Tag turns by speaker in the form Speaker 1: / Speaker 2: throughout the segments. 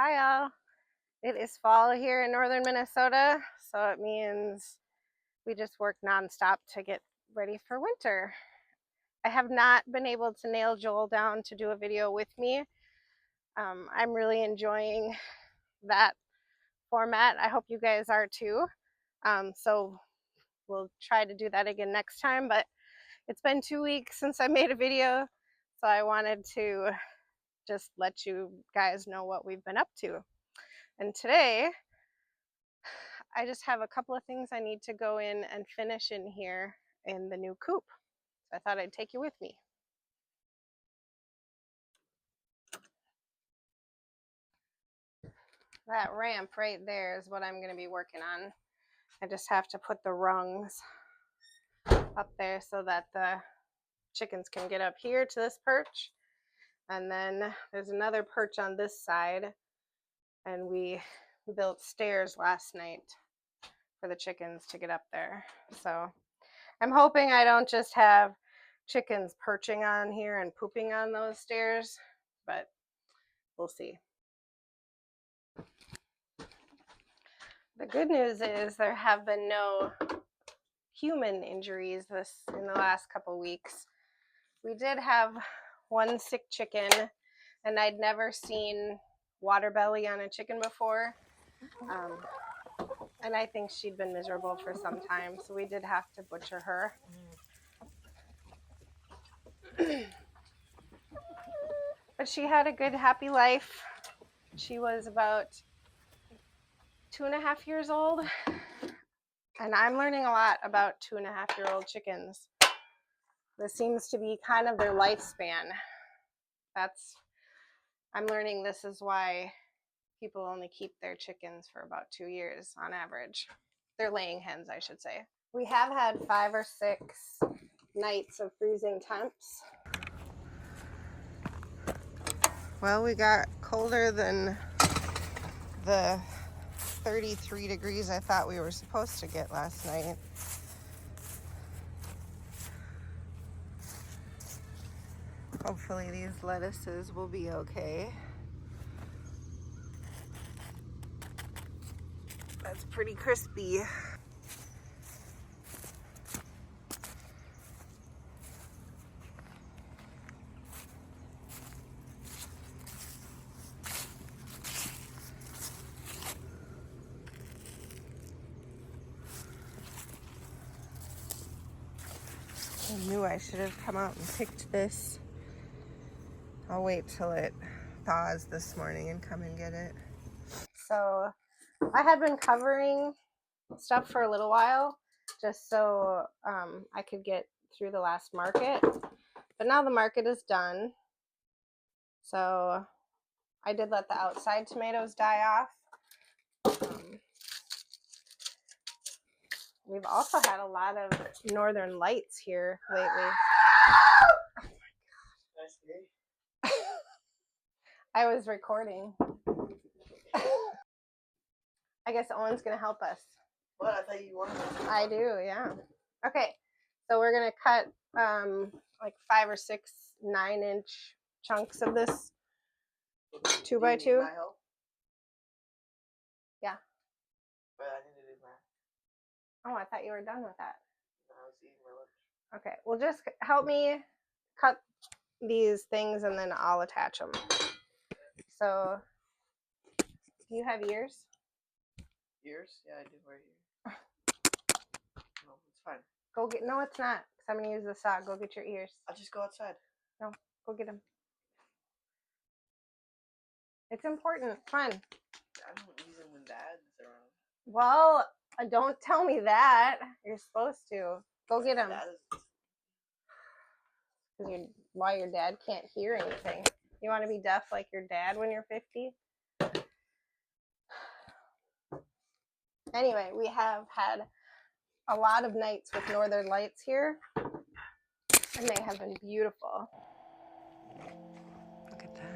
Speaker 1: Hi all. It is fall here in northern Minnesota, so it means we just work nonstop to get ready for winter. I have not been able to nail Joel down to do a video with me. I'm really enjoying that format. I hope you guys are too. So we'll try to do that again next time, but it's been 2 weeks since I made a video, so I wanted to just let you guys know what we've been up to. And today, I just have a couple of things I need to go in and finish in here in the new coop. So I thought I'd take you with me. That ramp right there is what I'm going to be working on. I just have to put the rungs up there so that the chickens can get up here to this perch. And then there's another perch on this side. And we built stairs last night for the chickens to get up there. So I'm hoping I don't just have chickens perching on here and pooping on those stairs, but we'll see. The good news is there have been no human injuries in the last couple weeks. We did have one sick chicken, and I'd never seen water belly on a chicken before. And I think she'd been miserable for some time, so we did have to butcher her. But she had a good, happy life. She was about 2.5 years old, and I'm learning a lot about 2.5-year-old chickens. This seems to be kind of their lifespan. I'm learning this is why people only keep their chickens for about 2 years on average. They're laying hens, I should say. We have had 5 or 6 nights of freezing temps. Well, we got colder than the 33 degrees I thought we were supposed to get last night. Hopefully these lettuces will be okay. That's pretty crispy. I knew I should have come out and picked this. I'll wait till it thaws this morning and come and get it. So I had been covering stuff for a little while just so I could get through the last market. But now the market is done. So I did let the outside tomatoes die off. We've also had a lot of northern lights here lately. Oh my God. I was recording. I guess Owen's going to help us.
Speaker 2: What? I thought you wanted to.
Speaker 1: I do, yeah. Okay, so we're going to cut like 5 or 6 9-inch chunks of this 2x2. Yeah.
Speaker 2: But I need to do that.
Speaker 1: Oh, I thought you were done with that.
Speaker 2: No, I was eating my lunch.
Speaker 1: Okay, well, just help me cut these things and then I'll attach them. So, do you have ears?
Speaker 2: Ears? Yeah, I do wear ears. No, it's fine.
Speaker 1: Go get. No, it's not. Because I'm going to use the saw. Go get your ears.
Speaker 2: I'll just go outside.
Speaker 1: No, go get them. It's important. Fun.
Speaker 2: I don't use them when Dad's around.
Speaker 1: Well, don't tell me that. You're supposed to. Go get them. Because why your dad can't hear anything. You want to be deaf like your dad when you're 50? Anyway, we have had a lot of nights with northern lights here, and they have been beautiful. Look at that.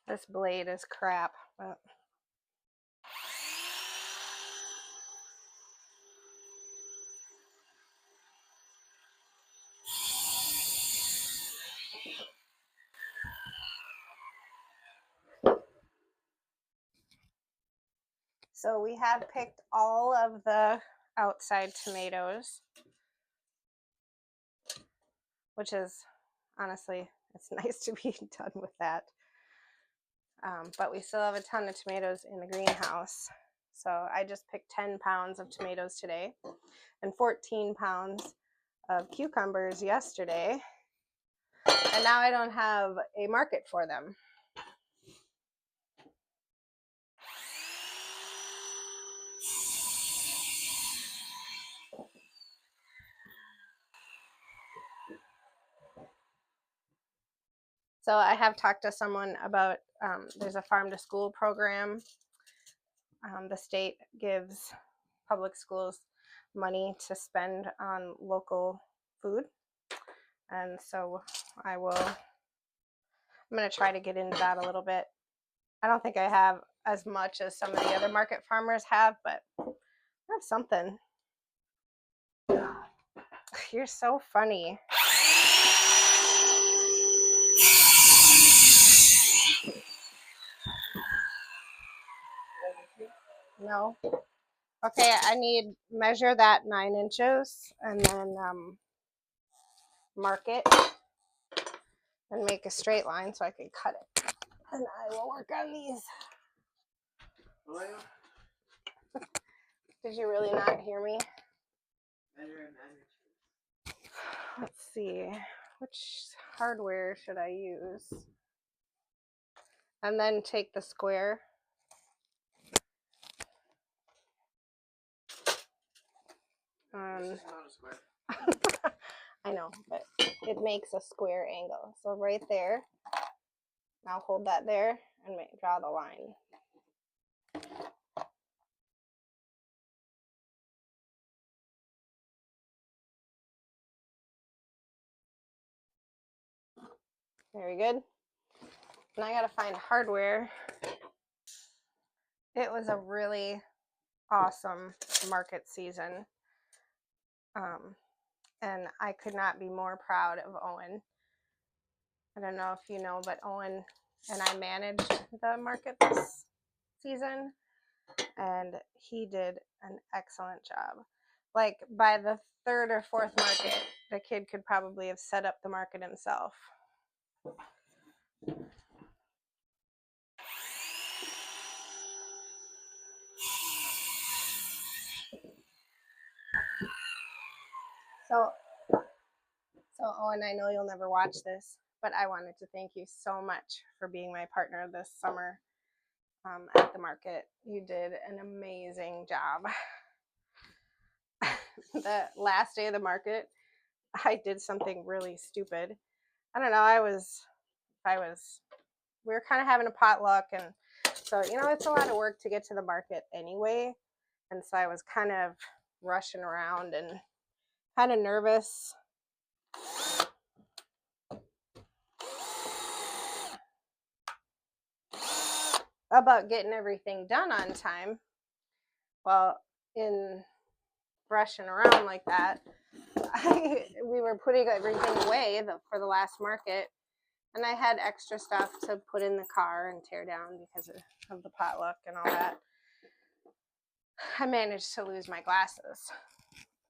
Speaker 1: This blade is crap, but so we have picked all of the outside tomatoes, which is honestly, it's nice to be done with that. But we still have a ton of tomatoes in the greenhouse. So I just picked 10 pounds of tomatoes today and 14 pounds of cucumbers yesterday. And now I don't have a market for them. So I have talked to someone about, there's a farm to school program. The state gives public schools money to spend on local food. And so I'm going to try to get into that a little bit. I don't think I have as much as some of the other market farmers have, but I have something. You're so funny. No. Okay, I need measure that 9 inches and then mark it and make a straight line so I can cut it. And I will work on these. Did you really not hear me? Let's see, which hardware should I use? And then take the square.
Speaker 2: This is not a square.
Speaker 1: I know, but it makes a square angle. So right there, I'll hold that there and draw the line. Very good. And I gotta find hardware. It was a really awesome market season. And I could not be more proud of Owen. I don't know if you know, but Owen and I managed the market this season, and he did an excellent job. Like by the third or fourth market, the kid could probably have set up the market himself. So Owen, I know you'll never watch this, but I wanted to thank you so much for being my partner this summer at the market. You did an amazing job. The last day of the market, I did something really stupid. I don't know, we were kind of having a potluck, and so, you know, it's a lot of work to get to the market anyway. And so I was kind of rushing around and kind of nervous. About getting everything done on time. Well, in rushing around like that, we were putting everything away for the last market, and I had extra stuff to put in the car and tear down because of the potluck and all that. I managed to lose my glasses,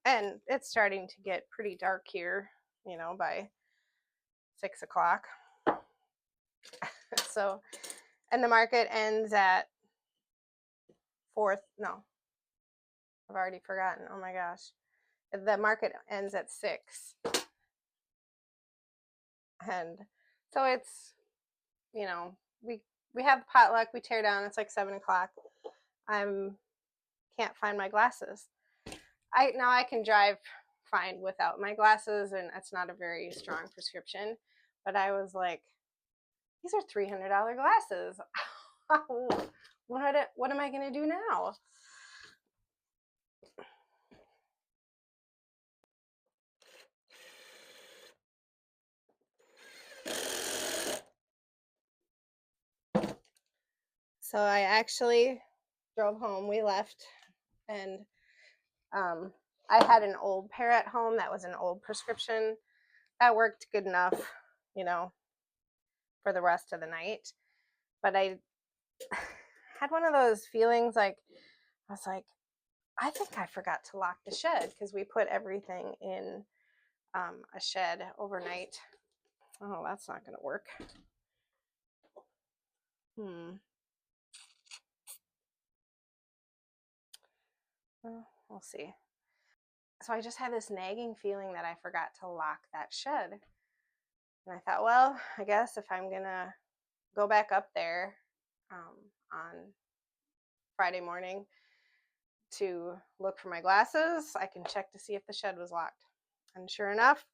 Speaker 1: and it's starting to get pretty dark here, you know, by 6 o'clock. So, and the market ends at 4th. No, I've already forgotten. Oh my gosh. The market ends at 6. And so it's, you know, we have potluck, we tear down, it's like 7 o'clock. Can't find my glasses. Now I can drive fine without my glasses, and it's not a very strong prescription, but I was like, these are $300 glasses. What am I going to do now? So I actually drove home. We left, and I had an old pair at home that was an old prescription that worked good enough, you know, for the rest of the night. But I had one of those feelings like, I was like, I think I forgot to lock the shed because we put everything in a shed overnight. Oh, that's not going to work. Well, we'll see. So I just had this nagging feeling that I forgot to lock that shed. And I thought, well, I guess if I'm going to go back up there on Friday morning to look for my glasses, I can check to see if the shed was locked. And sure enough,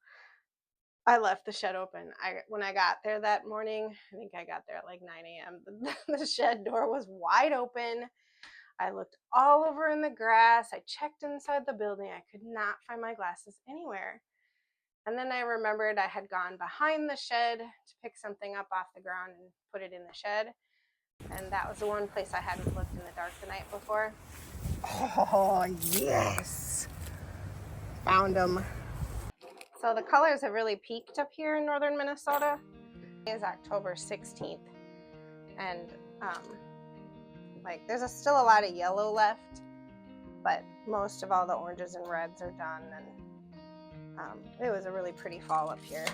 Speaker 1: I left the shed open. When I got there that morning, I think I got there at like 9 a.m. The shed door was wide open. I looked all over in the grass. I checked inside the building. I could not find my glasses anywhere. And then I remembered I had gone behind the shed to pick something up off the ground and put it in the shed. And that was the one place I hadn't looked in the dark the night before. Oh, yes. Found them. So the colors have really peaked up here in northern Minnesota. It is October 16th. And like there's still a lot of yellow left, but most of all the oranges and reds are done. And it was a really pretty fall up here.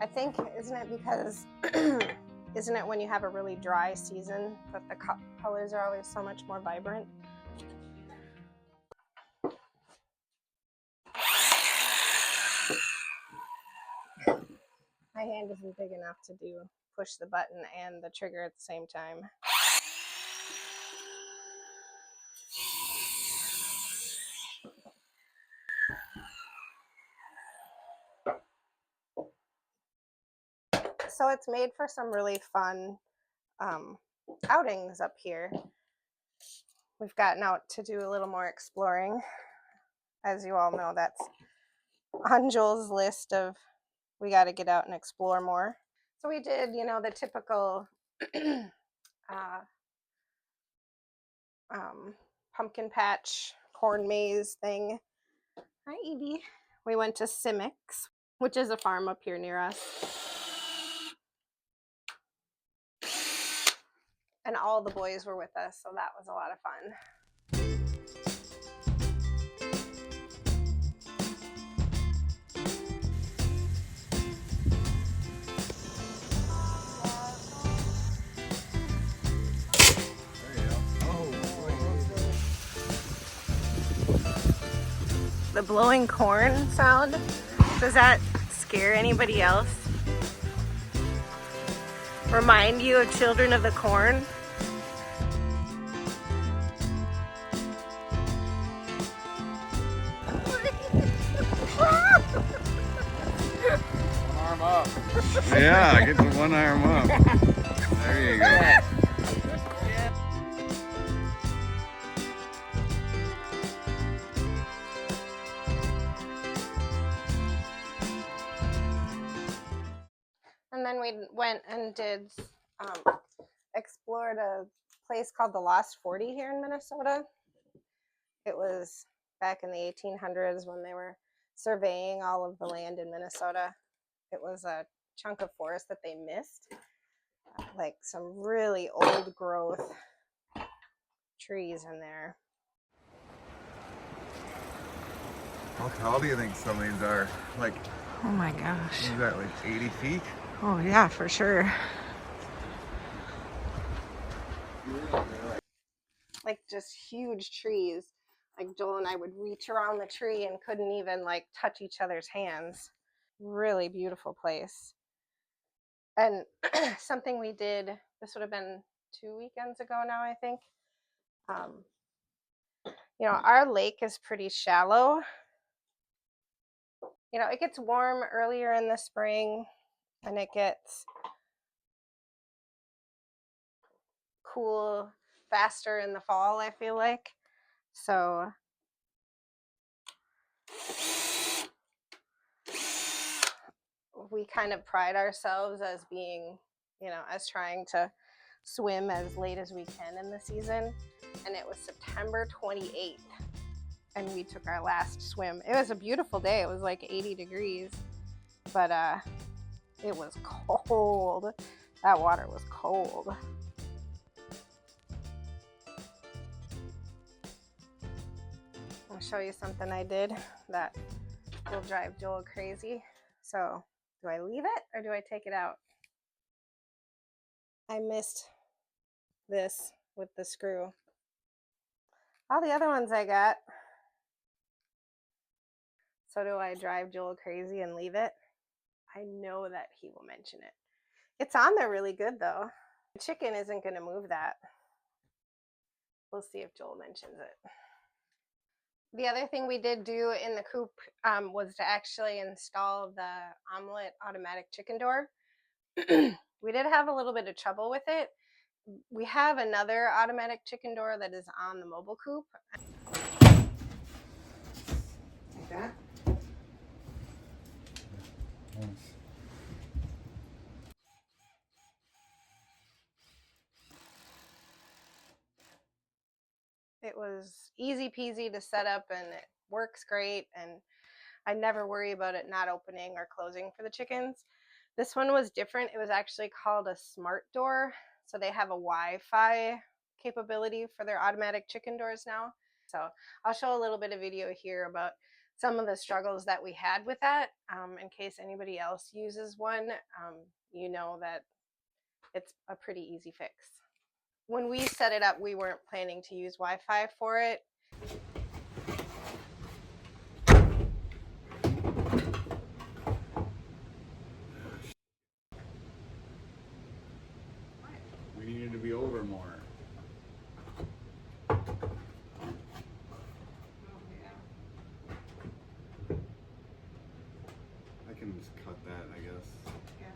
Speaker 1: I think, isn't it because, isn't it when you have a really dry season that the colors are always so much more vibrant? My hand isn't big enough to push the button and the trigger at the same time. So it's made for some really fun outings up here. We've gotten out to do a little more exploring. As you all know, that's on Joel's list of we got to get out and explore more. So we did, the typical pumpkin patch, corn maze thing. Hi, Edie. We went to Simek, which is a farm up here near us. And all the boys were with us, so that was a lot of fun. The blowing corn sound, does that scare anybody else? Remind you of Children of the Corn?
Speaker 3: Arm up. Yeah, get the one arm up. There you go.
Speaker 1: And then we went and explored a place called the Lost 40 here in Minnesota. It was back in the 1800s when they were surveying all of the land in Minnesota. It was a chunk of forest that they missed, like some really old growth trees in there.
Speaker 3: How tall do you think some of these are? Like,
Speaker 1: oh my gosh.
Speaker 3: Is that like 80 feet?
Speaker 1: Oh yeah, for sure. Like just huge trees. Like Joel and I would reach around the tree and couldn't even like touch each other's hands. Really beautiful place. And something we did, this would have been 2 weekends ago now, I think. Our lake is pretty shallow. It gets warm earlier in the spring and it gets cool faster in the fall, I feel like. So we kind of pride ourselves as being, as trying to swim as late as we can in the season, and it was September 28th, and we took our last swim. It was a beautiful day. It was like 80 degrees, but it was cold. That water was cold. I'll show you something I did that will drive Joel crazy. So, do I leave it or do I take it out? I missed this with the screw. All the other ones I got. So do I drive Joel crazy and leave it? I know that he will mention it. It's on there really good though. The chicken isn't going to move that. We'll see if Joel mentions it. The other thing we did do in the coop was to actually install the Omlet automatic chicken door. We did have a little bit of trouble with it. We have another automatic chicken door that is on the mobile coop. Like that. It was easy peasy to set up and it works great, and I never worry about it not opening or closing for the chickens. This one was different. It was actually called a smart door. So they have a Wi-Fi capability for their automatic chicken doors now. So I'll show a little bit of video here about some of the struggles that we had with that. In case anybody else uses one, you know that it's a pretty easy fix. When we set it up, we weren't planning to use Wi-Fi for it.
Speaker 3: We needed to be over more. I can just cut that, I guess.
Speaker 1: Yeah.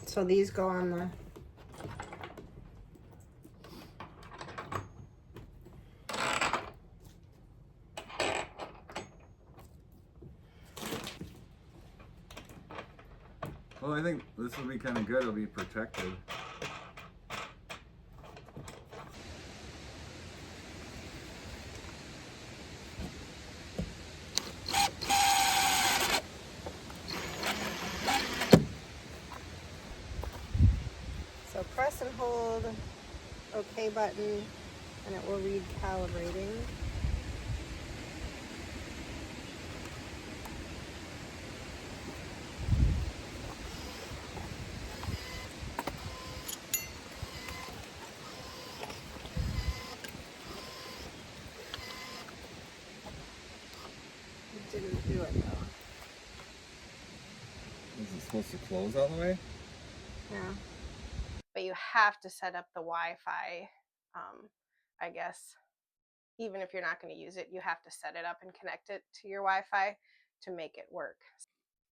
Speaker 1: So these go on the
Speaker 3: Well, I think this will be kind of good. It'll be protected.
Speaker 1: So press and hold OK button and it will read calibrating. It didn't do it though.
Speaker 3: Is it supposed to close all the way?
Speaker 1: Yeah. But you have to set up the Wi-Fi, I guess. Even if you're not going to use it, you have to set it up and connect it to your Wi-Fi to make it work.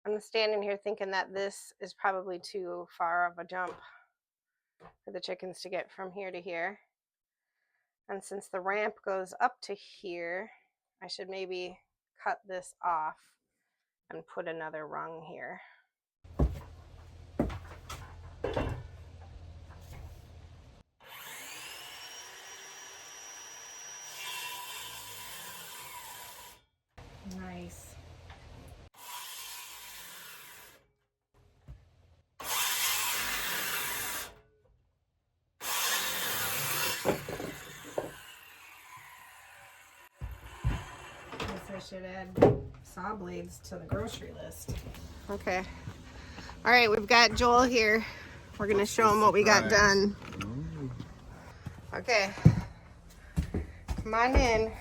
Speaker 1: I'm standing here thinking that this is probably too far of a jump for the chickens to get from here to here. And since the ramp goes up to here, I should maybe cut this off and put another rung here. Nice. I should add saw blades to the grocery list. Okay. All right, we've got Joel here We're gonna show them what we got done. Okay. Come on in.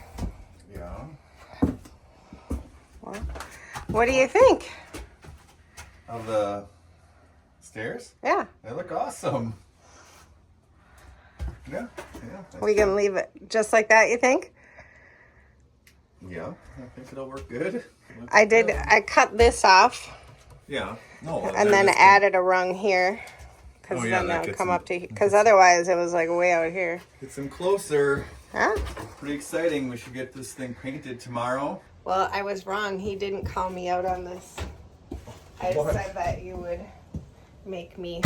Speaker 3: Yeah.
Speaker 1: Well, what do you think?
Speaker 3: Of the stairs?
Speaker 1: Yeah.
Speaker 3: They look awesome. Yeah.
Speaker 1: We can leave it just like that, you think?
Speaker 3: Yeah, I think it'll work good.
Speaker 1: I cut this off.
Speaker 3: Yeah. No.
Speaker 1: And then added a rung here. Because then they'll come up to here. Because otherwise it was like way out here.
Speaker 3: Get some closer.
Speaker 1: Huh?
Speaker 3: Pretty exciting. We should get this thing painted tomorrow.
Speaker 1: Well, I was wrong. He didn't call me out on this. I said that you would make me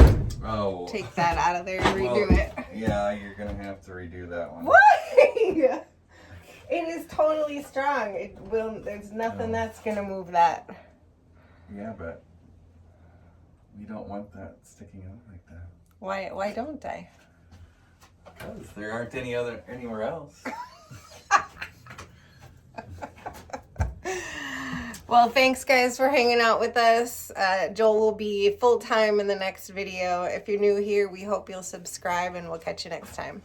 Speaker 1: take that out of there and redo it.
Speaker 3: Yeah, you're going to have to redo that one.
Speaker 1: Why? It is totally strong. It will. There's nothing that's going to move that.
Speaker 3: Yeah, but we don't want that sticking out like that.
Speaker 1: Why don't I?
Speaker 3: Because there aren't anywhere else.
Speaker 1: Well, thanks guys for hanging out with us. Joel will be full-time in the next video. If you're new here, we hope you'll subscribe and we'll catch you next time.